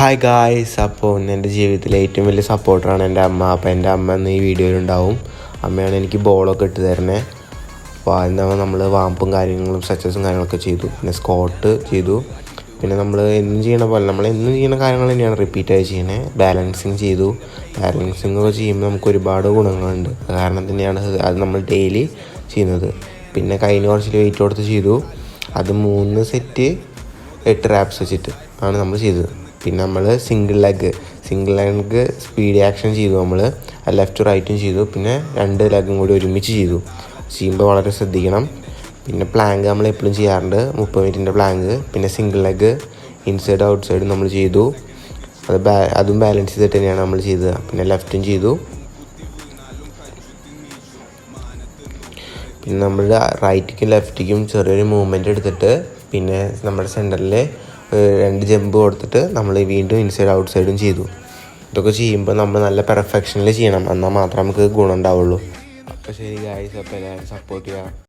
Hi guys, അപ്പോൾ എൻ്റെ ജീവിതത്തിലെ ഏറ്റവും വലിയ സപ്പോർട്ടറാണ് എൻ്റെ അമ്മ. അപ്പോൾ എൻ്റെ അമ്മ ഇന്ന് ഈ വീഡിയോയിലുണ്ടാവും. അമ്മയാണ് എനിക്ക് ബോളൊക്കെ ഇട്ട് തരണേ. അപ്പോൾ എന്താ നമ്മൾ വാമ്പും കാര്യങ്ങളും സക്സസും കാര്യങ്ങളൊക്കെ ചെയ്തു. പിന്നെ സ്കോട്ട് ചെയ്തു. പിന്നെ നമ്മൾ എന്നും ചെയ്യണ പോലെ നമ്മൾ എന്നും ചെയ്യുന്ന കാര്യങ്ങൾ തന്നെയാണ് റിപ്പീറ്റായി ചെയ്യണേ. ബാലൻസിങ് ചെയ്തു. ബാലൻസിങ് ഒക്കെ ചെയ്യുമ്പോൾ നമുക്ക് ഒരുപാട് ഗുണങ്ങളുണ്ട്. കാരണം തന്നെയാണ് അത് നമ്മൾ ഡെയിലി ചെയ്യുന്നത്. പിന്നെ കയ്യിന് കുറച്ച് വെയിറ്റ് കൊടുത്ത് ചെയ്തു. അത് 3 സെറ്റ് 8 റാപ്സ് വെച്ചിട്ട് ആണ് നമ്മൾ ചെയ്തത്. പിന്നെ നമ്മൾ സിംഗിൾ ലെഗ് സ്പീഡ് ആക്ഷൻ ചെയ്തു. നമ്മൾ ലെഫ്റ്റ് റൈറ്റും ചെയ്തു. പിന്നെ 2 ലെഗും കൂടി ഒരുമിച്ച് ചെയ്തു. ചെയ്യുമ്പോൾ വളരെ ശ്രദ്ധിക്കണം. പിന്നെ പ്ലാങ്ക് നമ്മൾ എപ്പോഴും ചെയ്യാറുണ്ട്, 30 മിനിറ്റിൻ്റെ പ്ലാങ്ക്. പിന്നെ single leg inside out side നമ്മൾ ചെയ്തു. അതും ബാലൻസ് ചെയ്തിട്ട് തന്നെയാണ് നമ്മൾ ചെയ്തത്. പിന്നെ ലെഫ്റ്റും ചെയ്തു. പിന്നെ നമ്മൾ റൈറ്റിക്കും ലെഫ്റ്റിക്കും ചെറിയൊരു മൂവ്മെൻറ്റ് എടുത്തിട്ട് പിന്നെ നമ്മുടെ സെൻറ്ററിൽ 2 ജമ്പ് കൊടുത്തിട്ട് നമ്മൾ വീണ്ടും ഇൻസൈഡ് ഔട്ട് സൈഡും ചെയ്തു. ഇതൊക്കെ ചെയ്യുമ്പോൾ നമ്മൾ നല്ല പെർഫെക്ഷനിൽ ചെയ്യണം, എന്നാൽ മാത്രമേ നമുക്ക് ഗുണം ഉണ്ടാവുള്ളൂ. അപ്പോൾ ശരി ഗായ്സ്, അപ്പോൾ എല്ലാവരും സപ്പോർട്ട് ചെയ്യുക.